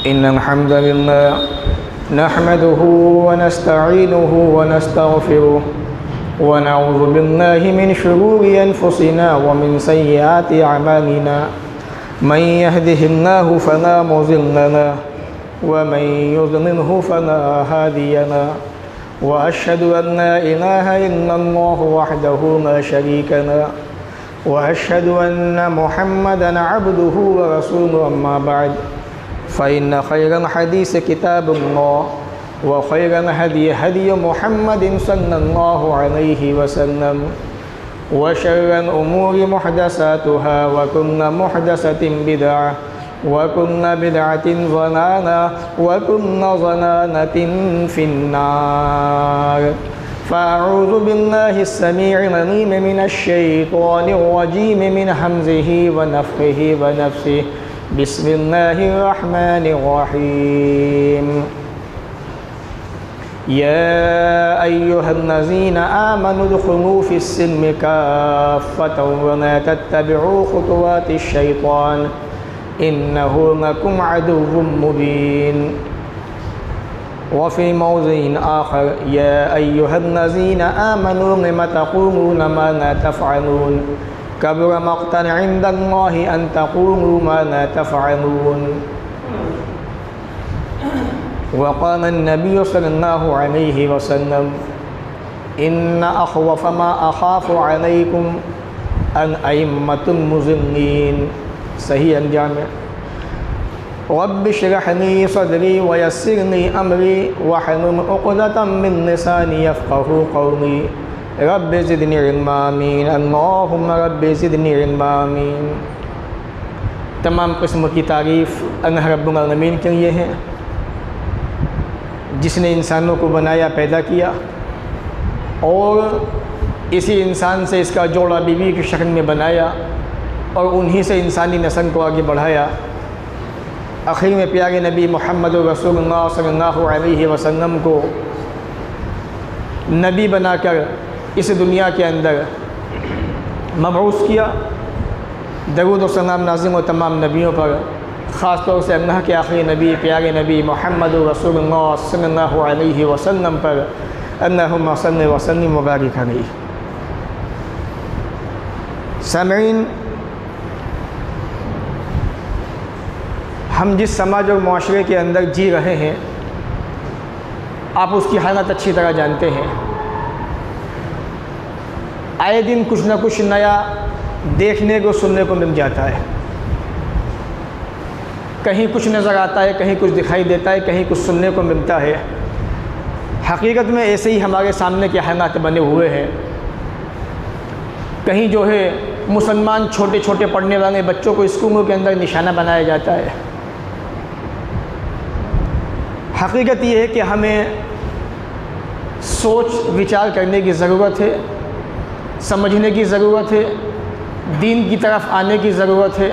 इन्नल हम्दलिल्लाह नहमदुहु व नस्तईनुहु व नस्तगफिरुह व नऊज़ु बिल्लाहि मिन शुरूरि अनफुसिना व मिन सय्यिआति अमालिना मन यहदिहिल्लाहु फला मुज़िल्ल लहु व मन युज़लिल्हु फला हादिय लहु व अशहदु अन ला इलाहा इल्लल्लाहु वहदहु ला शरीका लहु व अशहदु अन्न मुहम्मदन अब्दुहु व रसूलुहु अम्मा बअद फ़इन्न खैरल हदीस किताबुल्लाह व खैरल हदी हदी मुहम्मदिन सल्लल्लाहु अलैहि वसल्लम व शर्रल उमूरि मुहदसातुहा व कुल्लु मुहदसतिन बिदअह व कुल्लु बिदअतिन ज़लाला व कुल्लु ज़लालतिन फिन्नार फ़अऊज़ु बिल्लाहि अस्समीइल अलीम मिनश शैतानिर रजीम मिन हम्ज़िहि व नफ़्ख़िहि व नफ़्सिहि बिस्मिल्लाहिर्रहमानिर्रहीम या अय्युहल्लज़ीना आमनु उदख़ुलू फ़िस्सिल्मि काफ़्फ़तन व ला तत्तबिऊ ख़ुतुवातिश शैतान इन्नहु लकुम अदुव्वुम मुबीन व फ़ी मौज़िइन आख़र या अय्युहल्लज़ीना आमनु लिम तक़ूलून मा ला तफ़अलून कबुर मक़्तन इंदल्लाहि अन तक़ूलू मा ला तफ़अलून वक़ाल नबी सल्लल्लाहु अलैहि वसल्लम इन्न अख़वफ़ मा अख़ाफ़ु अलैकुम अन अइम्मतुल मुज़िल्लीन सही अंजाम रब्बि इश्रह ली सदरी व यस्सिर ली अमरी वहलुल उक़दतम मिन लिसानी यफ़क़हू क़ौली रब्बि ज़िदनी इल्मा आमीन अल्लाहुम्मा रब्बि ज़िदनी इल्मा आमीन। तमाम किस्म की तारीफ़ अल्लाह रब्बुल आलमीन के लिए है जिसने इंसानों को बनाया, पैदा किया और इसी इंसान से इसका जोड़ा बीवी की शक्ल में बनाया और उन्हीं से इंसानी नस्ल को आगे बढ़ाया। आखिर में प्यारे नबी मोहम्मद रसूलुल्लाह सल्लल्लाहु अलैहि वसल्लम को नबी बनाकर इस दुनिया के अंदर मबऊस किया। दरूद व सलाम नाज़िल हो तमाम नबियों पर, ख़ास तौर से अल्लाह के आखिरी नबी प्यारे नबी मोहम्मद रसूलुल्लाह सल्लल्लाहु अलैहि वसल्लम पर अल्लाहुम्मा सल्लि व सल्लिम व बारिक अलैहि। सामईन, हम जिस समाज और माशरे के अंदर जी रहे हैं आप उसकी हालत अच्छी तरह जानते हैं। आए दिन कुछ न कुछ नया देखने को सुनने को मिल जाता है। कहीं कुछ नज़र आता है, कहीं कुछ दिखाई देता है, कहीं कुछ सुनने को मिलता है। हकीकत में ऐसे ही हमारे सामने के हालात बने हुए हैं। कहीं जो है मुसलमान छोटे छोटे पढ़ने वाले बच्चों को स्कूलों के अंदर निशाना बनाया जाता है। हकीकत ये है कि हमें सोच विचार करने की ज़रूरत है, समझने की ज़रूरत है, दीन की तरफ आने की ज़रूरत है,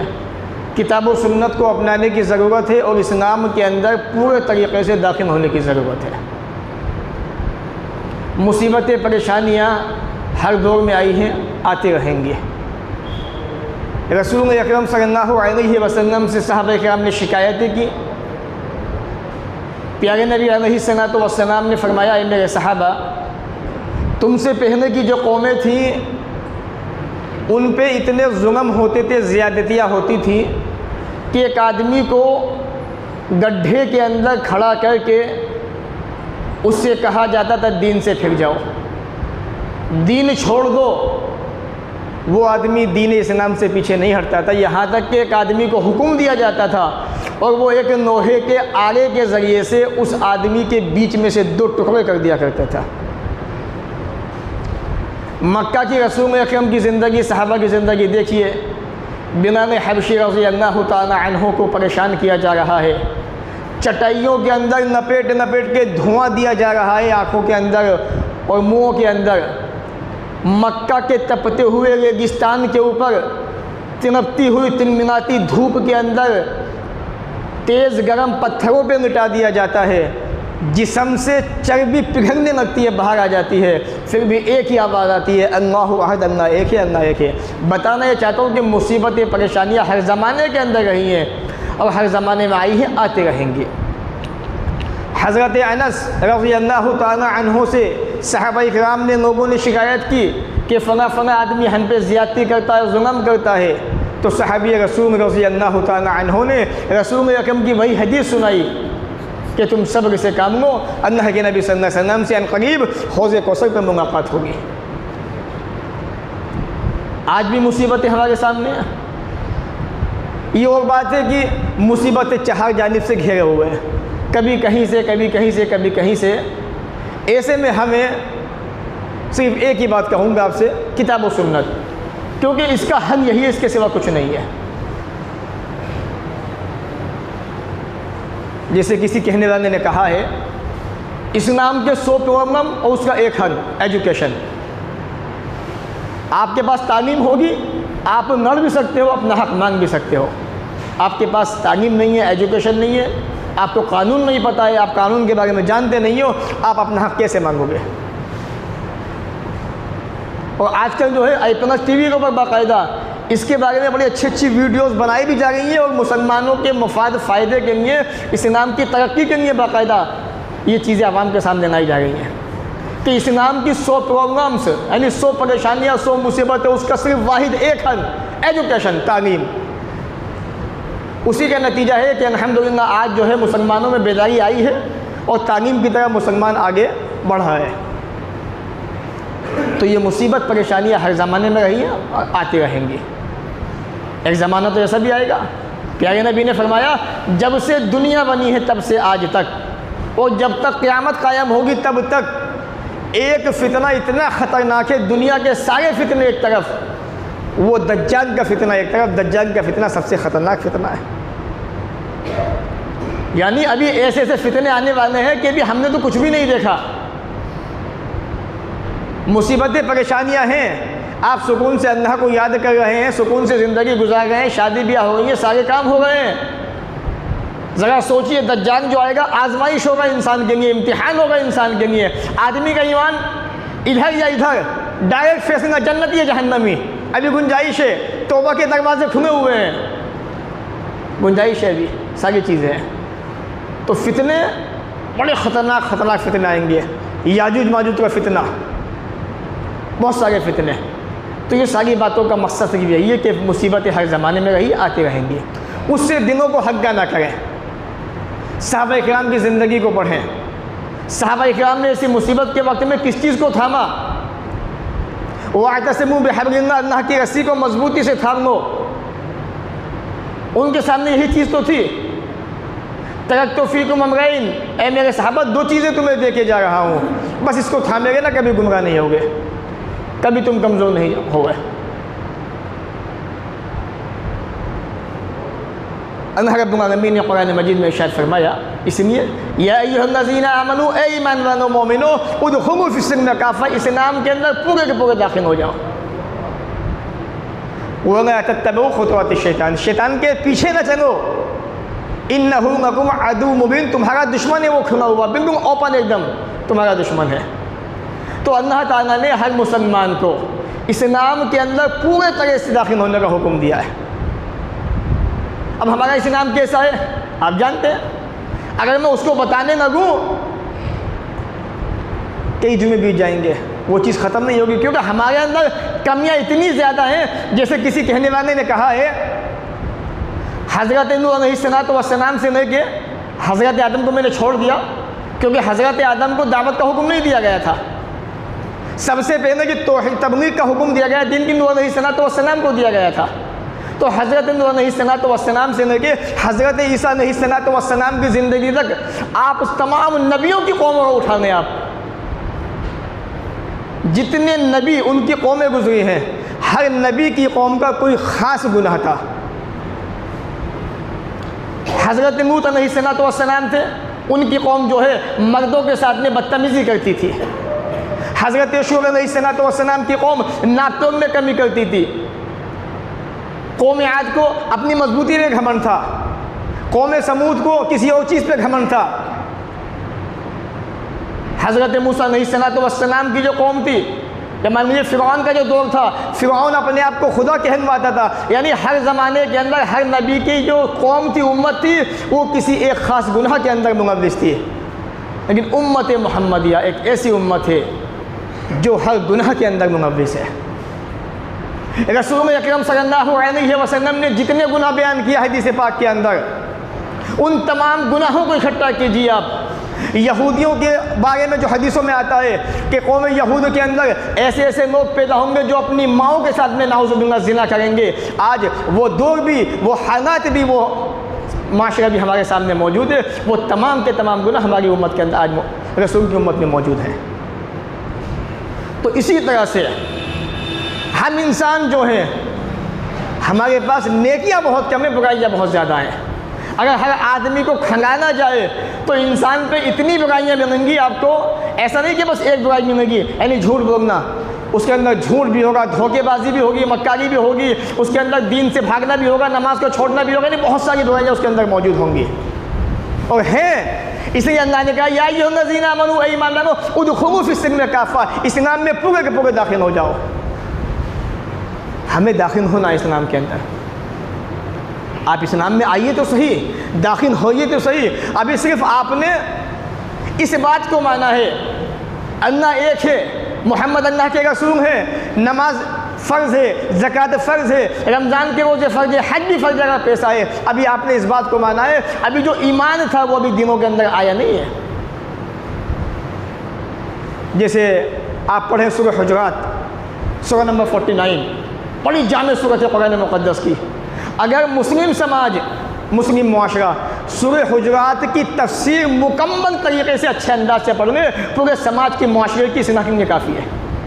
किताब व सुन्नत को अपनाने की ज़रूरत है और इस्लाम के अंदर पूरे तरीक़े से दाखिल होने की ज़रूरत है। मुसीबतें परेशानियाँ हर दौर में आई हैं, आती रहेंगी। रसूल अकरम सल्लल्लाहु अलैहि वसल्लम से सहाबा किराम ने शिकायतें की। प्यारे नबी अलैहिस्सलातु वस्सलाम ने फरमाया, ऐ मेरे सहाबा, तुमसे पहले की जो कौमें थीं उन पे इतने जुल्म होते थे, ज़्यादतियाँ होती थी कि एक आदमी को गड्ढे के अंदर खड़ा करके उससे कहा जाता था दीन से फिर जाओ, दीन छोड़ दो। वो आदमी दीन इस्लाम से पीछे नहीं हटता था। यहाँ तक कि एक आदमी को हुक्म दिया जाता था और वो एक लोहे के आरे के ज़रिए से उस आदमी के बीच में से दो टुकड़े कर दिया करता था। मक्का की रसूल अकरम की ज़िंदगी, सहाबा की ज़िंदगी देखिए। बिलाल हबशी रज़ी अल्लाह ताला अन्हु को परेशान किया जा रहा है, चटाइयों के अंदर लपेट लपेट के धुआं दिया जा रहा है आँखों के अंदर और मुँहों के अंदर। मक्का के तपते हुए रेगिस्तान के ऊपर तिनकती हुई तिलमिलाती धूप के अंदर तेज़ गरम पत्थरों पे लिटा दिया जाता है। जिस्म से चर्बी पिघलने लगती है, बाहर आ जाती है, फिर भी एक ही आवाज़ आती है, अल्लाहु अहद, अल्लाह एक है, अल्लाह एक है। बताना ये चाहता हूँ कि मुसीबतें परेशानियाँ हर ज़माने के अंदर रही हैं। और हर ज़माने में आई हैं, आते रहेंगे। हज़रत अनस रज़ियल्लाहु ताला अन्हु से सहाबा इकराम ने लोगों ने शिकायत की कि फ़ला आदमी हम पे ज़्यादती करता है, जुल्म करता है। तो सहाबी रसूल रज़ियल्लाहु ताला अन्हु ने रसूल अकरम की वही हदीस सुनाई कि तुम सब्र से काम लो, अल्लाह के नबी सल्लल्लाहु अलैहि वसल्लम से अनक़रीब हौज़ कौसर पर मुलाकात होगी। आज भी मुसीबतें हमारे सामने हैं। ये और बात है कि मुसीबतें चार जानिब से घेरे हुए हैं, कभी कहीं से, कभी कहीं से, कभी कहीं से। ऐसे में हमें सिर्फ एक ही बात कहूँगा आपसे, किताब और सुन्नत, क्योंकि इसका हल यही है, इसके सिवा कुछ नहीं है। जैसे किसी कहने वाले ने कहा है, इस्लाम के 100 प्रॉब्लम और उसका एक हल, एजुकेशन। आपके पास तालीम होगी, आप लड़ भी सकते हो, अपना हक मांग भी सकते हो। आपके पास तालीम नहीं है, एजुकेशन नहीं है, आपको कानून नहीं पता है, आप कानून के बारे में जानते नहीं हो, आप अपना हक कैसे मांगोगे? और आजकल जो है अपना टीवी के ऊपर बाकायदा इसके बारे में बड़ी अच्छी अच्छी वीडियोस बनाई भी जा रही हैं, और मुसलमानों के मफाद फ़ायदे के लिए, इस्लाम की तरक्की के लिए बाकायदा ये चीज़ें आवाम के सामने लाई जा रही हैं कि इस्लाम की 100 प्रॉब्लम्स, यानी 100 परेशानियाँ, 100 मुसीबतें, उसका सिर्फ वाहिद एक हल, एजुकेशन, तालीम। उसी का नतीजा है कि अल्हम्दुलिल्लाह आज जो है मुसलमानों में बेदारी आई है और तालीम की तरह मुसलमान आगे बढ़ा है। तो ये मुसीबत परेशानियाँ हर ज़माने में रही हैं और आती रहेंगी। एक ज़माना तो ऐसा भी आएगा, प्यारे नबी ने फरमाया, जब से दुनिया बनी है तब से आज तक, और जब तक क़यामत कायम होगी तब तक एक फ़ितना इतना ख़तरनाक है, दुनिया के सारे फ़ितने एक तरफ, वो दज्जाल का फ़ितना एक तरफ। दज्जाल का फ़ितना सबसे ख़तरनाक फ़ितना है। यानी अभी ऐसे ऐसे फ़ितने आने वाले हैं कि अभी हमने तो कुछ भी नहीं देखा। मुसीबतें, परेशानियां हैं, आप सुकून से अल्लाह को याद कर रहे हैं, सुकून से ज़िंदगी गुजार रहे हैं, शादी ब्याह हो रही है, सारे काम हो रहे हैं। ज़रा सोचिए, दज्जाल जो आएगा आजमाइश होगा इंसान के लिए, इम्तिहान होगा इंसान के लिए। आदमी का ईमान इधर या इधर, डायरेक्ट फैसला जन्नत या जहन्नमी। अभी गुंजाइश है, तौबा के दरवाजे खुले हुए हैं, गुंजाइश है, अभी सारी चीज़ें हैं। तो फितने बड़े ख़तरनाक ख़तरनाक फितने आएंगे, याजूज माजूज का फितना, बहुत सारे फितने। तो ये सारी बातों का मकसद सिर्फ यही है कि मुसीबतें हर ज़माने में रही, आती रहेंगी। उससे दिलों को हग्गा ना करें। सहाबा इकराम की ज़िंदगी को पढ़ें। सहाबा इकराम ने ऐसी मुसीबत के वक्त में किस चीज़ को थामा? वाअतसिमू बिहब्लिल्लाह, अल्लाह की रस्सी को मजबूती से थाम लो। उनके सामने यही चीज़ तो थी। तरक्तु फीकुम अमरैन, ऐ मेरे सहाबा, 2 चीज़ें तुम्हें दे के जा रहा हूँ, बस इसको थामेगे ना, कभी गुमराह नहीं होगे, कभी तुम कमज़ोर नहीं होगे। अल्लाह रब्बुल आलमीन ने कुरान मजीद में इरशाद फरमाया, इसलिए या अय्युहल्लज़ीना आमनू, ए ईमान वालों मोमिनो, उदखुलू फिस्सिल्म काफ़ा, इस्लाम के अंदर पूरे के पूरे दाखिल हो जाओ। वला तत्तबऊ खुतवाति शैतान, शैतान के पीछे न चलो। इन्नहु लकुम अदु मुबीन, तुम्हारा दुश्मन है वो खुला हुआ, बिल्कुल ओपन एकदम तुम्हारा दुश्मन है। तो अल्लाह ताला ने हर मुसलमान को इस्लाम के अंदर पूरे तरह से दाखिल होने का हुक्म दिया है। अब हमारा इस्लाम कैसा है आप जानते हैं। अगर मैं उसको बताने लगूँ, कई जुमे बीत जाएंगे, वो चीज़ ख़त्म नहीं होगी, क्योंकि हमारे अंदर कमियाँ इतनी ज़्यादा हैं। जैसे किसी कहने वाले ने कहा है, हज़रत नूह अलैहिस्सलाम से लेके हज़रत आदम को मैंने छोड़ दिया, क्योंकि हज़रत आदम को दावत का हुक्म नहीं दिया गया था। सबसे पहले कि तौहीद तबलीग का हुक्म दिया गया, दिन की नूह अलैहिस्सलाम को दिया गया था। तो हज़रत नूह अलैहिस्सलाम से लेके हज़रत ईसा अलैहिस्सलाम की ज़िंदगी तक आप तमाम नबियों की कौमों को उठाने, आप जितने नबी उनकी कौमें गुजरी हैं, हर नबी की कौम का कोई ख़ास गुनाह था। हज़रत नूह अलैहिस्सलाम थे, उनकी कौम जो है मर्दों के साथ में बदतमीज़ी करती थी। हज़रत शूअब अलैहिस्सलाम की कौम नातों में कमी करती थी। कौम आद को अपनी मजबूती में घमंड था, कौम समूद को किसी और चीज़ पे घमंड था। हज़रत मूसा अलैहिस्सलाम की जो कौम थी, या मान लीजिए फ़िरौन का जो दौर था, फ़िरऔन अपने आप को खुदा कहलवाता था, यानी हर ज़माने के अंदर हर नबी की जो कौम थी, उम्मत थी, वो किसी एक ख़ास गुनाह के अंदर मुलव्वस थी। लेकिन उम्मत मुहम्मदिया एक ऐसी उम्मत है जो हर गुनाह के अंदर मुलव्वस है। रसूल अकरम सल्लल्लाहु अलैहि वसल्लम ने जितने गुनाह बयान किया हदीस पाक के अंदर, उन तमाम गुनाहों को इकट्ठा कीजिए आप। यहूदियों के बारे में जो हदीसों में आता है कि कौम यहूद के अंदर ऐसे ऐसे लोग पैदा होंगे जो अपनी माओं के साथ में नाउज़ुबिल्लाह ज़िना करेंगे। आज वो दौर भी, वो हालात भी, वो माशरा भी हमारे सामने मौजूद है। वो तमाम के तमाम गुनाह हमारी उम्मत के अंदर आज रसूल की उम्मत में मौजूद हैं। तो इसी तरह से हम इंसान जो हैं, हमारे पास नेकियां बहुत कम है, बुराइयां बहुत ज़्यादा हैं। अगर हर आदमी को खंगाना जाए तो इंसान पे इतनी बुराइयां मिलेंगी आपको, ऐसा नहीं कि बस एक बुराई मिलेगी, यानी झूठ बोलना, उसके अंदर झूठ भी होगा, धोखेबाजी भी होगी, मक्कारी भी होगी, उसके अंदर दीन से भागना भी होगा, नमाज को छोड़ना भी होगा, यानी बहुत सारी बुराइयां उसके अंदर मौजूद होंगी और हैं। इसलिए अल्लाह ने कहा या अय्युहल्लज़ीना आमनू, ऐ ईमान वालों, उदखुलू फ़िस्सिल्मि काफ़ा, इस्लाम में पूरे के पूरे दाखिल हो जाओ। हमें दाखिल होना इस्लाम के अंदर। आप इस्लाम में आइए तो सही, दाखिल होइए तो सही। अभी सिर्फ आपने इस बात को माना है अल्लाह एक है, मोहम्मद अल्लाह के रसूल है, नमाज फ़र्ज़ है, ज़कात फ़र्ज़ है, रमज़ान के रोज़े फ़र्ज़ है, हज भी फ़र्ज़ जगह पैसा है। अभी आपने इस बात को माना है, अभी जो ईमान था वो अभी दिनों के अंदर आया नहीं है। जैसे आप पढ़ें सूरह हुजुरात, सूरह नंबर 49, बड़ी जामे सूरत है कुरान मुक़द्दस की। अगर मुस्लिम समाज, मुस्लिम मुआशरा सूरह हुजुरात की तफसीर मुकम्मल तरीके से अच्छे अंदाज से पढ़ ले, पूरे समाज के मुआशरे की इस्लाह के लिए काफ़ी है।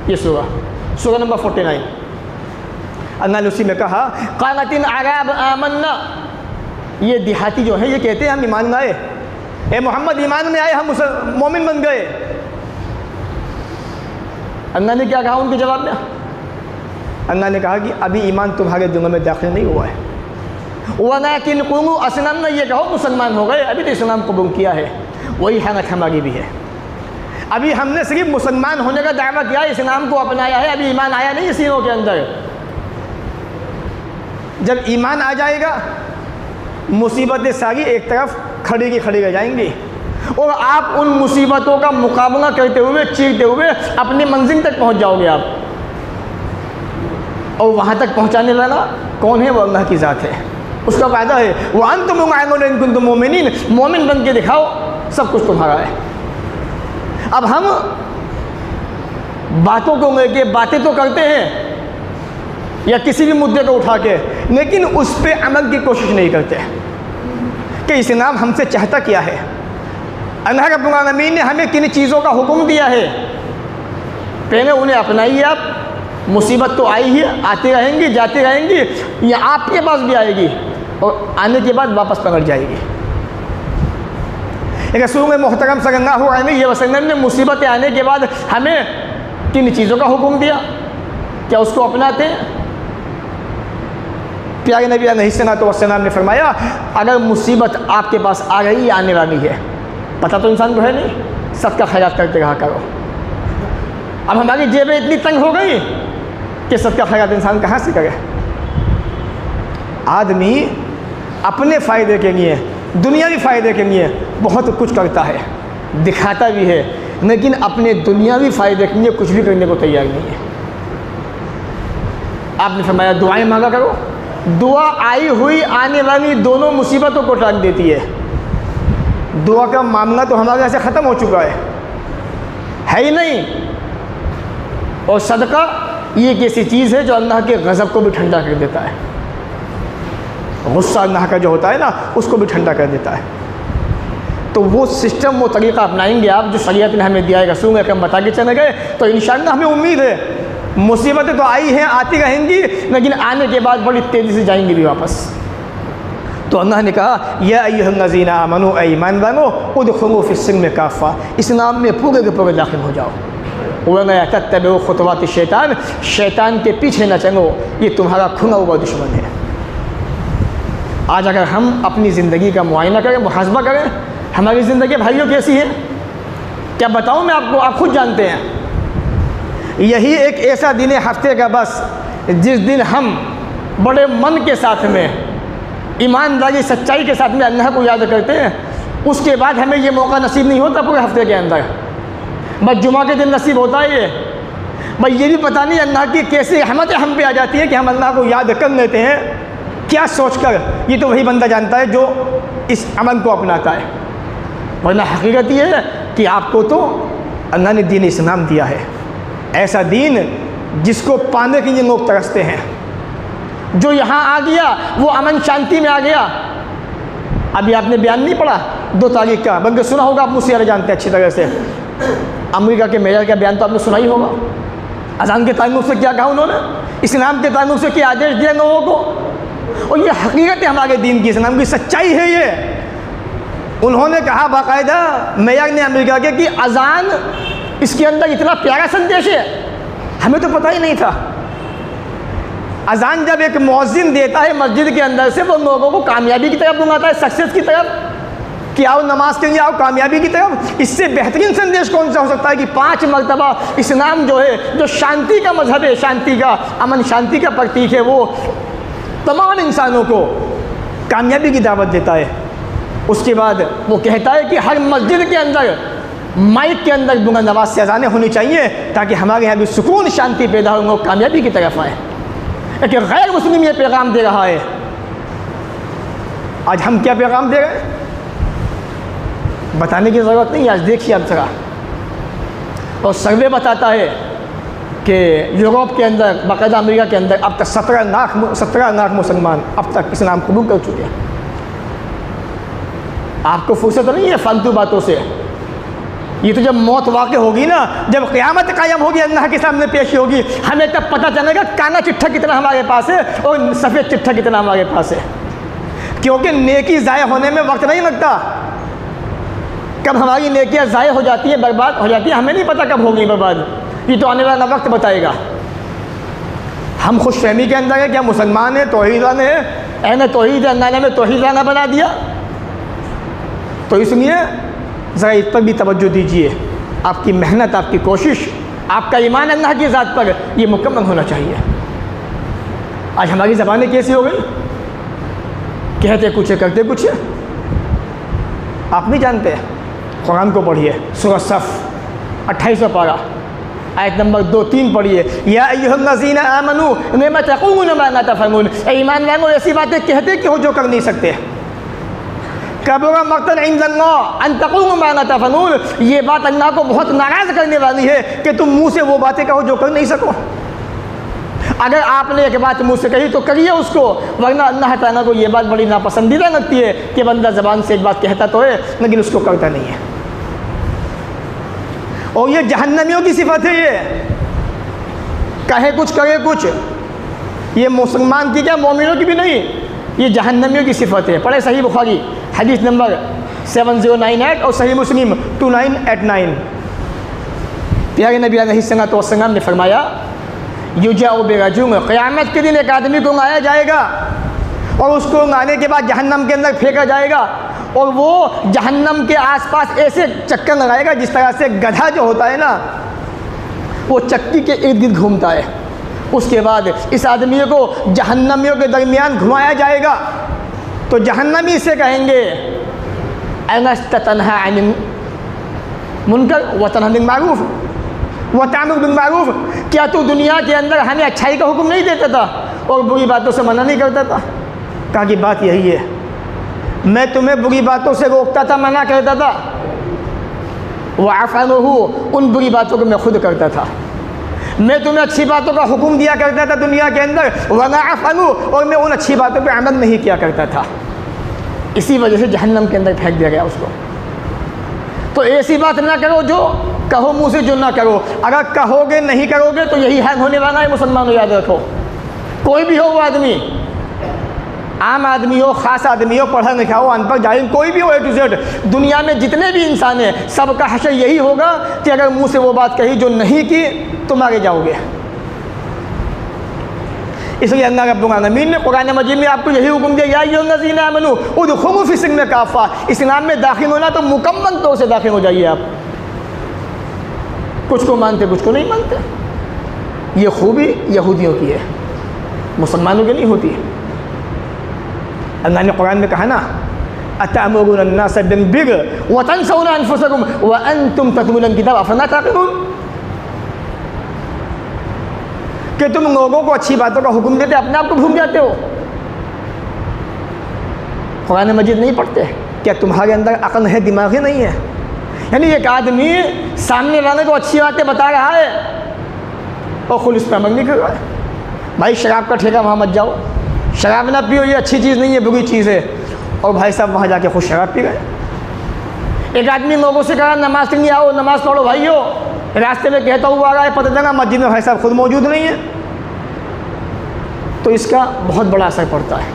ये सूरह नंबर 49, अल्लाह ने उसी में कहा क़ालतिल अराब आमन्ना, ये देहाती जो है ये कहते हैं हम ईमान में आए, ए मोहम्मद ईमान में आए, हम मोमिन बन गए। अल्लाह ने क्या कहा उनके जवाब में? अल्लाह ने कहा कि अभी ईमान तुम्हारे दिलों में दाखिल नहीं हुआ है। वलाकिन क़ूलू अस्लमना, ये कहो मुसलमान हो गए, अभी तो इस्लाम कबूल किया है। वही हालत हमारी भी है। अभी हमने सिर्फ मुसलमान होने का दावा किया, इस्लाम को अपनाया है, अभी ईमान आया नहीं सीनों के अंदर। जब ईमान आ जाएगा मुसीबतें सारी एक तरफ खड़ी की खड़ी रह जाएंगी और आप उन मुसीबतों का मुकाबला करते हुए, चीरते हुए अपनी मंजिल तक पहुँच जाओगे आप। और वहाँ तक पहुँचाने वाला कौन है? वो अल्लाह की ज़ात है। उसका वायदा है व अंतुम मुमिनून इन कुंतुम मुमिनीन, मोमिन बन के दिखाओ, सब कुछ तुम्हारा है। अब हम बातों को लेके बातें तो करते हैं या किसी भी मुद्दे को उठा के, लेकिन उस पर अमल की कोशिश नहीं करते कि इस्लाम हमसे चाहता क्या है, अल्लाह रब्बुल आलमीन ने हमें किन चीज़ों का हुक्म दिया है। पहले उन्हें अपनाइए आप। मुसीबत तो आई ही, आती रहेंगी, जाती रहेंगी, या आपके पास भी आएगी और आने के बाद वापस पकड़ जाएगी। रसूल मोहतरम सल्लल्लाहु अलैहि वसल्लम ने मुसीबतें आने के बाद हमें किन चीज़ों का हुक्म दिया, क्या उसको अपनाते हैं? प्यारे नबी अलैहिस्सलातु वस्सलाम ने फरमाया अगर मुसीबत आपके पास आ रही, आने वाली है, पता तो इंसान को है नहीं, सबका खैरात करते रहा करो। अब हमारी जेबें इतनी तंग हो गई कि सबका खैरात इंसान कहाँ से करे? आदमी अपने फ़ायदे के लिए, दुनियावी फ़ायदे के लिए बहुत कुछ करता है, दिखाता भी है, लेकिन अपने दुनियावी फ़ायदे के लिए कुछ भी करने को तैयार नहीं है। आपने फरमाया दुआएं मांगा करो। दुआ आई हुई आने वाली दोनों मुसीबतों को टाल देती है। दुआ का मामला तो हमारे यहाँ से ख़त्म हो चुका है ही नहीं। और सदका ये एक ऐसी चीज़ है जो अल्लाह के गज़ब को भी ठंडा कर देता है। गुस्सा अल्लाह का जो होता है ना, उसको भी ठंडा कर देता है। तो वो सिस्टम, वो तरीक़ा अपनाएंगे आप जो शरीयत ने हमें दिया है, रसूल अकरम बता के चले गए, तो इंशाअल्लाह हमें उम्मीद है मुसीबतें तो आई हैं, आती रहेंगी, लेकिन आने के बाद बड़ी तेज़ी से जाएंगी भी वापस। तो अल्लाह ने कहा या अय्युहल्लज़ीना आमनू, ऐ ईमान वालों, उदखुलू फ़िस्सिल्मि काफ़ा, इस्लाम में पूरे के पूरे दाखिल हो जाओ। वला तत्तबिउ खुतवाति शैतान, शैतान के पीछे न चलो, ये तुम्हारा खुला हुआ दुश्मन है। आज अगर हम अपनी ज़िंदगी का मुआयना करें, मुहासबा करें, हमारी ज़िंदगी भाइयों कैसी है, क्या बताऊँ मैं आपको, आप खुद जानते हैं। यही एक ऐसा दिन है हफ्ते का बस जिस दिन हम बड़े मन के साथ में, ईमानदारी, सच्चाई के साथ में अल्लाह को याद करते हैं, उसके बाद हमें ये मौका नसीब नहीं होता पूरे हफ्ते के अंदर। बस जुमा के दिन नसीब होता है ये। भाई ये भी पता नहीं अल्लाह की कैसी रहमतें हम पे आ जाती है कि हम अल्लाह को याद कर लेते हैं, क्या सोचकर। ये तो वही बंदा जानता है जो इस अमल को अपनाता है। वरना हकीकत ये है कि आपको तो अल्लाह ने दीन इस्लाम दिया है, ऐसा दीन जिसको पाने के लिए लोग तरसते हैं। जो यहाँ आ गया वो अमन शांति में आ गया। अभी आपने बयान नहीं पढ़ा 2 तारीख का, बल्कि सुना होगा, आप मुझसे ज़्यादा जानते हैं अच्छी तरह से। अमेरिका के मेयर का बयान तो आपने सुना ही होगा। अज़ान के ताल्लुक़ से क्या कहा उन्होंने, इस्लाम के ताल्लुक़ से क्या आदेश दिया लोगों को। और ये हकीकत है हमारे दीन की, इस्लाम की सच्चाई है ये। उन्होंने कहा बाकायदा मेयर ने अमेरिका के कि अज़ान, इसके अंदर इतना प्यारा संदेश है, हमें तो पता ही नहीं था। अज़ान जब एक मुअज्जिन देता है मस्जिद के अंदर से, वो लोगों को कामयाबी की तरफ बुलाता है, सक्सेस की तरफ, कि आओ नमाज के लिए आओ, कामयाबी की तरफ। इससे बेहतरीन संदेश कौन सा हो सकता है कि 5 मरतबा इस्लाम जो है, जो शांति का मजहब है, शांति का, अमन शांति का प्रतीक है, वो तमाम इंसानों को कामयाबी की दावत देता है। उसके बाद वो कहता है कि हर मस्जिद के अंदर माइक के अंदर बुलंद आवाज़ से अज़ानें होनी चाहिए, ताकि हमारे यहाँ भी सुकून, शांति पैदा हो, लोग कामयाबी की तरफ आए। लेकिन गैर मुस्लिम ये पैगाम दे रहा है। आज हम क्या पैगाम दे रहे हैं बताने की ज़रूरत नहीं है। आज देखिए आप जरा, और सर्वे बताता है कि यूरोप के अंदर, बाकायदा अमेरिका के अंदर अब तक 17 लाख मुसलमान अब तक इस्लाम कबूल कर चुके हैं। आपको फुर्सत नहीं है फालतू बातों से। ये तो जब मौत वाक़ होगी ना, जब क़यामत कायम होगी, अल्लाह के सामने पेशी होगी, हमें तब पता चलेगा काला चिट्ठा कितना हमारे पास है और सफ़ेद चिट्ठा कितना हमारे पास है। क्योंकि नेकी ज़ाया होने में वक्त नहीं लगता। कब हमारी नेकियां ज़ाया हो जाती है, बर्बाद हो जाती है, हमें नहीं पता कब होगी बर्बाद। ये तो आने वाला वक्त बताएगा। हम खुश फहमी के अंदर है कि हम मुसलमान हैं, तौहीदान है, अहले तौहीद, अल्लाह ने हमें तौहीदाना बना दिया। तो इसलिए ज़रा इस पर भी तवज्जो दीजिए। आपकी मेहनत, आपकी कोशिश, आपका ईमान अल्लाह की ज़ात पर ये मुकम्मल होना चाहिए। आज हमारी ज़बानें कैसी हो गई, कहते कुछ है करते कुछ है। आप नहीं जानते, कुरान को पढ़िए, सूरह सफ़ 28वां पारा, आयत नंबर 2-3 पढ़िए। या अय्युहल्लज़ीना आमनू लिमा तक़ूलूना मा ला तफ़अलून, ईमान वालों ऐसी बातें कहते कि हो जो कर नहीं सकते। कबुरा मक़तन इंदल्लाह अन तक़ूलू मा ला तफ़अलून, ये बात अल्लाह को बहुत नाराज़ करने वाली है कि तुम मुँह से वो बातें कहो जो कर नहीं सको। अगर आपने एक बात मुँह से कही तो करिए उसको, वरना अल्लाह ताला को ये बात बड़ी नापसंदीदा लगती है कि बंदा ज़बान से एक बात कहता तो है लेकिन उसको करता नहीं है। और ये जहन्नमियों की सिफत है। ये कहे कुछ करे कुछ, ये मुसलमान की क्या, मोमिनों की भी नहीं, ये जहन्नमियों की सिफत है। पढ़े सही बुखारी हदीस नंबर 7098 और सही मुस्लिम 2989। प्यारे नबी अलैहिस्सलातु वस्सलाम ने फरमाया, युजाउ बिरजुल, क़यामत के दिन एक आदमी को लाया जाएगा और उसको लाने के बाद जहन्नम के अंदर फेंका जाएगा, और वो जहन्नम के आसपास ऐसे चक्कर लगाएगा जिस तरह से गधा जो होता है ना, वो चक्की के इर्द गिर्द घूमता है। उसके बाद इस आदमी को जहन्नमियों के दरमियान घुमाया जाएगा, तो जहन्नमी से कहेंगे, अलस्त तन्हा अनिल मुनकर व तन्हा बिल मारूफ व तामुर बिल मारूफ, क्या तू दुनिया के अंदर हमें अच्छाई का हुक्म नहीं देता था और बुरी बातों से मना नहीं करता था? कहा कि बात यही है, मैं तुम्हें बुरी बातों से रोकता था, मना करता था। वअफ़अलुहु, उन बुरी बातों को मैं खुद करता था। मैं तुम्हें अच्छी बातों का हुक्म दिया करता था दुनिया के अंदर, वला अफ़अलु, और मैं उन अच्छी बातों पे अमल नहीं किया करता था। इसी वजह से जहन्नम के अंदर फेंक दिया गया उसको। तो ऐसी बात ना करो जो कहो मुँह से, जो ना करो। अगर कहोगे नहीं करोगे तो यही हाल होने वाला है। मुसलमानों याद रखो, कोई भी हो वो आदमी, आम आदमी हो, ख़ास आदमी हो, पढ़ा लिखा हो, अनपढ़ जाहिल, कोई भी हो, A to Z, दुनिया में जितने भी इंसान हैं सबका हश्र यही होगा कि अगर मुँह से वो बात कही जो नहीं की तो मारे जाओगे। इसलिए अल्लाह रब्बुल आलमीन ने कुरान मजीद में आपको यही हुक्म दिया, या अय्युहल्लज़ीना आमनू उदखुलू फ़िस्सिल्म काफ़ा, इस्लाम में दाखिल होना तो मुकम्मल तौर से दाखिल हो जाइए आप। कुछ को मानते कुछ को नहीं मानते, ये खूबी यहूदियों की है। मुसलमानों की नहीं होती। अल्लाह ने कुरान में कहा ना, अतअमुरुना अन्नास बिल-बिर्रि व तंसौना अनफुसकुम व अंतुम ततलूना किताब अफला ताक़िलून, कि तुम लोगों को अच्छी बातों का हुक्म देते, अपने आप को भूल जाते हो। कुरान मजीद नहीं पढ़ते, क्या तुम्हारे अंदर अक्ल है, दिमाग ही नहीं है? यानी एक आदमी सामने वाले को अच्छी बातें बता रहा है और खुद इस पर अमल नहीं कर रहा है। भाई शराब का ठेका वहाँ मत जाओ, शराब ना पियो, ये अच्छी चीज़ नहीं है, बुरी चीज़ है, और भाई साहब वहाँ जाके खुद शराब पी गए। एक आदमी लोगों से कहा नमाज के लिए आओ, नमाज पढ़ो भाइयों, रास्ते में कहता हुआ आ रहा है, पता चला मस्जिद में भाई साहब खुद मौजूद नहीं है। तो इसका बहुत बड़ा असर पड़ता है।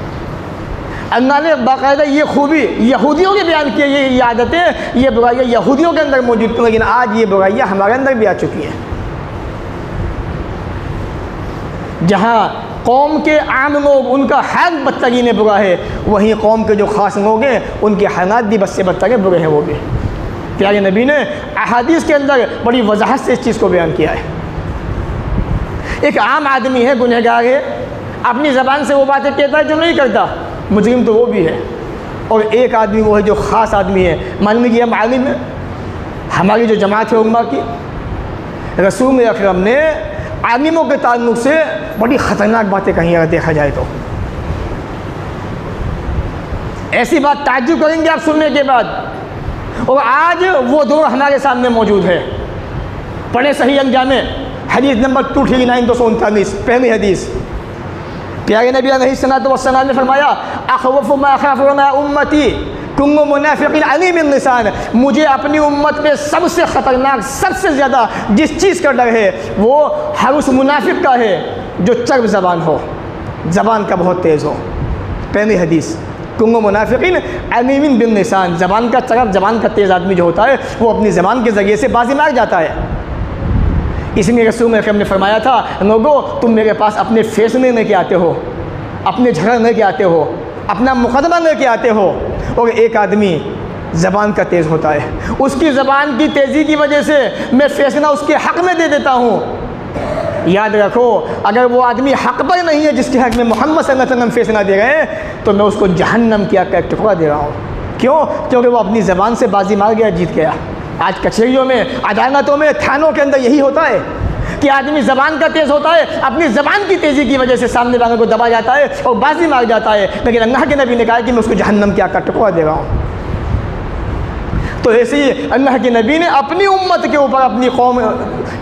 अल्लाह ने बाकायदा ये खूबी यहूदियों के बयान किए, ये आदतें, ये बुराइयाँ यहूदियों के अंदर मौजूद थी, लेकिन आज ये बुराइयाँ हमारे अंदर भी आ चुकी हैं। जहाँ कौम के आम लोग उनका हाल बदतरीन बुरा है, वहीं कौम के जो ख़ास लोग हैं उनके हालात भी बद से बदतर बुरे हैं। वो भी प्यारे नबी ने अहादीस के अंदर बड़ी वजाहत से इस चीज़ को बयान किया है। एक आम आदमी है, गुनहगार है, अपनी ज़बान से वो बातें कहता है जो नहीं करता, मुजरिम तो वो भी है। और एक आदमी वो है जो ख़ास आदमी है। मान लीजिए हम आलिम है, हमारी जो जमात है उम्मा की, रसूल अकरम ने आलिमों के ताल्लुक़ से बड़ी ख़तरनाक बातें कहीं अगर देखा जाए तो ऐसी बात ताज्जुब करेंगे आप सुनने के बाद। और आज वो दौर हमारे सामने मौजूद है। पढ़े सही अंजाम हदीस नंबर 239 पहली हदीस, प्यारे नबी अलैहिस्सलातु वस्सलाम ने फरमाया, अख़वफ़ु मा अख़ाफ़ु अला उम्मती कुल्लु मुनाफ़िक़िन अलीमिन लिसान, मुझे अपनी उम्मत पे सबसे ख़तरनाक, सबसे ज़्यादा जिस चीज़ का डर है वो हर उस मुनाफिक का है जो चर्ब ज़बान हो, ज़बान का बहुत तेज़ हो। पहली हदीस, कुल्लु मुनाफ़िक़िन अलीमिन बिल लिसान, ज़बान का चर्ब, ज़बान का तेज़ आदमी जो होता है वो अपनी ज़बान के ज़रिए से बाजी मार जाता है। इसलिए रसूल अकरम ने फरमाया था, लोगों तुम मेरे पास अपने फैसले लेके आते हो, अपने झगड़ा लेके आते हो, अपना मुकदमा लेके आते हो, और एक आदमी ज़बान का तेज़ होता है, उसकी ज़बान की तेज़ी की वजह से मैं फ़ैसला उसके हक़ में दे देता हूँ। याद रखो, अगर वो आदमी हक़ पर नहीं है जिसके हक़ में मोहम्मद सल्लल्लाहु अलैहि वसल्लम फ़ैसला दे रहे हैं, तो मैं उसको जहन्नम की आग का एक टुकड़ा दे रहा हूँ। क्यों? क्योंकि वो अपनी ज़बान से बाजी मार गया, जीत गया। आज कचहरियों में, अदालतों में, थानों के अंदर यही होता है कि आदमी ज़बान का तेज़ होता है, अपनी ज़बान की तेज़ी की वजह से सामने वाले को दबा जाता है और बाजी मार जाता है। लेकिन अल्लाह के नबी ने कहा कि मैं उसको जहन्नम की आग का टुकड़ा दे रहा हूँ। तो ऐसे ही अल्लाह के नबी ने अपनी उम्मत के ऊपर, अपनी कौम,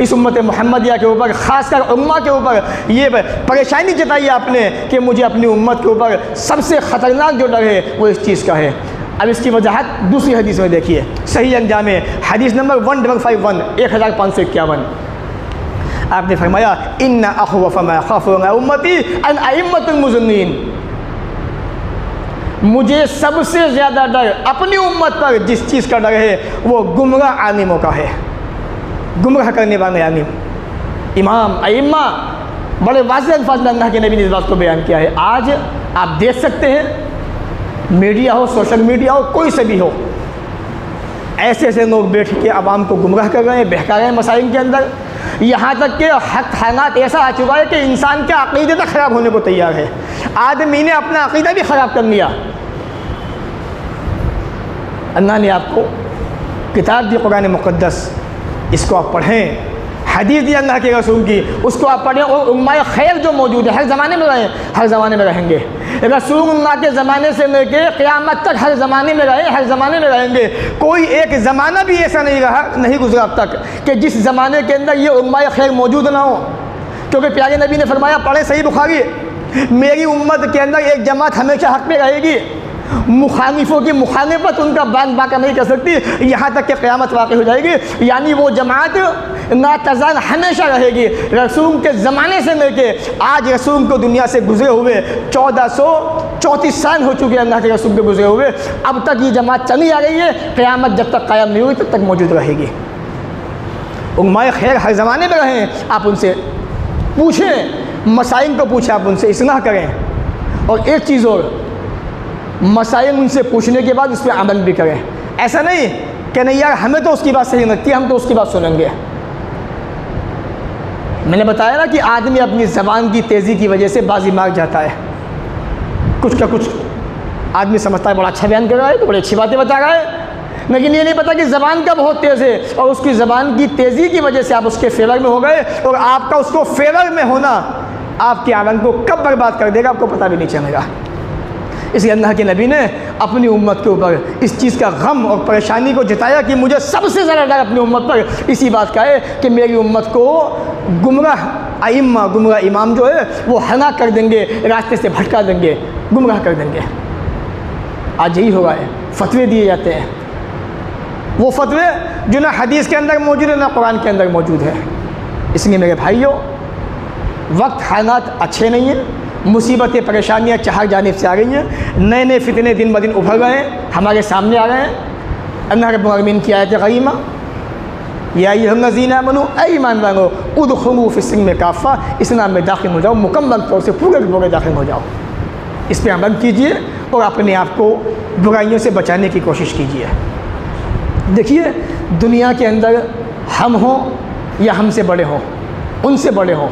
इस उम्मत मुहम्मदिया के ऊपर, ख़ासकर उम्मा के ऊपर ये परेशानी जताई आपने कि मुझे अपनी उम्मत के ऊपर सबसे ख़तरनाक जो डर है वो इस चीज़ का है। अब इसकी वजाहत दूसरी हदीस में देखिए, सही अंजाम हदीस नंबर 1551 1551, आपने फरमाया, इन्ना अख़वफ़ मा अख़ाफ़ु अला उम्मती अन अइम्मतुल मुज़ल्लिमीन, मुझे सबसे ज़्यादा डर अपनी उम्मत पर जिस चीज़ का डर है वो गुमराह आलिमों का है। गुमराह करने वाले आलिम, इमाम, अइम्मा, बड़े वाज़ेह अल्फाज़ में अल्लाह के नबी ने इस बात को बयान किया है। आज आप देख सकते हैं, मीडिया हो, सोशल मीडिया हो, कोई से भी हो, ऐसे ऐसे लोग बैठ के आवाम को गुमराह कर रहे हैं, बहका रहे हैं मसाइल के अंदर। यहाँ तक कि हालात ऐसा आ चुका है कि इंसान के अक़ीदे तक ख़राब होने को तैयार है। आदमी ने अपना अक़ीदा भी ख़राब कर लिया। अल्लाह ने आपको किताब दी, कुरान मुक़द्दस, इसको आप पढ़ें। हदीस दी अल्लाह के रसूल की, उसको आप पढ़ें। और उम्माए खैर जो मौजूद है, हर ज़माने में रहे, हर ज़माने में रहेंगे। रसूलुल्लाह के ज़माने से लेके क़यामत तक हर ज़माने में रहे, हर ज़माने में रहेंगे। कोई एक ज़माना भी ऐसा नहीं रहा, नहीं गुजरा अब तक कि जिस ज़माने के अंदर ये उम्माए खैर मौजूद ना हो। क्योंकि प्यारे नबी ने फरमाया, पढ़े सही बुखारी, मेरी उम्मत के अंदर एक जमात हमेशा हक़ पे रहेगी, मुखालिफों की मुखालिफत उनका बात बाका नहीं कर सकती, यहाँ तक कि क़यामत वाक़ई हो जाएगी। यानी वो जमात नातज़ान हमेशा रहेगी। रसूल के ज़माने से लेके आज रसूल को दुनिया से गुजरे हुए 1434 साल हो चुके हैं अल्लाह के रसूल के गुजरे हुए, अब तक ये जमात चली आ रही है। क़यामत जब तक कायम नहीं हुई तब तक मौजूद रहेगी। उम्माए खैर हर ज़माने में रहें, आप उनसे पूछें, मसाइल को पूछें, आप उनसे इस्लाह करें। और एक चीज़ और, मसाइल उनसे पूछने के बाद उस पर अमल भी करें। ऐसा नहीं कि नहीं यार हमें तो उसकी बात सही लगती है, हम तो उसकी बात सुनेंगे। मैंने बताया ना कि आदमी अपनी ज़बान की तेज़ी की वजह से बाजी मार जाता है। कुछ का कुछ आदमी समझता है बड़ा अच्छा बयान कर रहा है तो बड़ी अच्छी बातें बता रहा है, लेकिन ये नहीं पता कि ज़बान का बहुत तेज़ है और उसकी ज़बान की तेज़ी की वजह से आप उसके फेवर में हो गए और आपका उसको फेवर में होना आपके आमल को कब बर्बाद कर देगा आपको पता भी नहीं चलेगा। इसलिए अल्लाह के नबी ने अपनी उम्मत के ऊपर इस चीज़ का गम और परेशानी को जताया कि मुझे सबसे ज़्यादा डर अपनी उम्मत पर इसी बात का है कि मेरी उम्मत को गुमराह आइम्मा, गुमराह इमाम जो है वो हना कर देंगे, रास्ते से भटका देंगे, गुमराह कर देंगे। आज यही होगा है, फतवे दिए जाते हैं, वो फतवे जो ना हदीस के अंदर मौजूद है ना कुरान के अंदर मौजूद है। इसलिए मेरे भाइयों, वक्त हालात अच्छे नहीं हैं, मुसीबतें परेशानियाँ चार जानिब से आ गई हैं, नए नए फितने दिन ब दिन उभर गए हैं, हमारे सामने आ रहे हैं। अल्लाह रब्बुल आलमीन की आयत करीमा, या अय्युहल्लज़ीना आमनू, ऐ ईमान वालो, उदखुलू फ़िस्सिल्म काफ़ा, इस्लाम में दाखिल हो जाओ, मुकम्मल तौर से पूरे के पूरे दाखिल हो जाओ। इस पर अमल कीजिए और अपने आप को बुराइयों से बचाने की कोशिश कीजिए। देखिए, दुनिया के अंदर हम हों या हमसे बड़े हों, उनसे बड़े हों,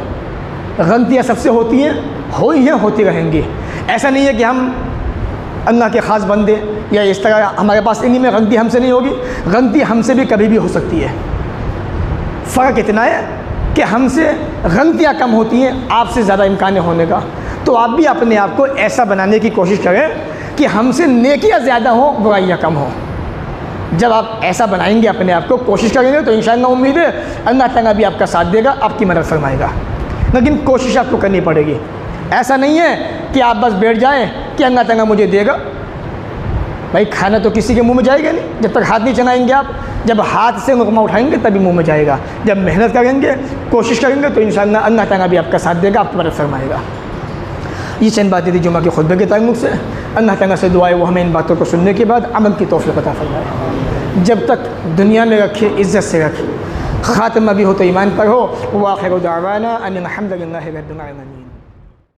गलतियाँ सबसे होती हैं, हो ही हैं, होती रहेंगी। ऐसा नहीं है कि हम अल्लाह के ख़ास बंदे या इस तरह हमारे पास इन्हीं में गलती हमसे नहीं होगी, गलती हमसे भी कभी भी हो सकती है। फ़र्क इतना है कि हमसे गलतियाँ कम होती हैं, आपसे ज़्यादा इम्कान होने का। तो आप भी अपने आप को ऐसा बनाने की कोशिश करें कि हमसे नेकियां ज़्यादा हों, बुराइयां कम हों। जब आप ऐसा बनाएंगे, अपने आप को कोशिश करेंगे, तो इंशाअल्लाह उम्मीद है अल्लाह ताला भी आपका साथ देगा, आपकी मदद फरमाएगा। लेकिन कोशिश आपको करनी पड़ेगी। ऐसा नहीं है कि आप बस बैठ जाएं कि अल्लाह ताला मुझे देगा। भाई, खाना तो किसी के मुंह में जाएगा नहीं जब तक हाथ नहीं चलाएंगे आप। जब हाथ से लुक़मा उठाएंगे तभी मुंह में जाएगा। जब मेहनत करेंगे, कोशिश करेंगे, तो इंशाअल्लाह अल्लाह ताला भी आपका साथ देगा, आपकी मदद फरमाएगा। ये चंद बातें थी जुमा के खुतबे के ताल्लुक़ से। अल्लाह ताला से दुआ है वो हमें इन बातों को सुनने के बाद अमल की तौफ़ीक़ अता फरमाए। जब तक दुनिया में रखे, इज़्ज़त से रखे, ख़ात्मा भी हो तो ईमान पर हो। व आखिरु दावाना अनिल हम्दुलिल्लाहि रब्बिल आलमीन।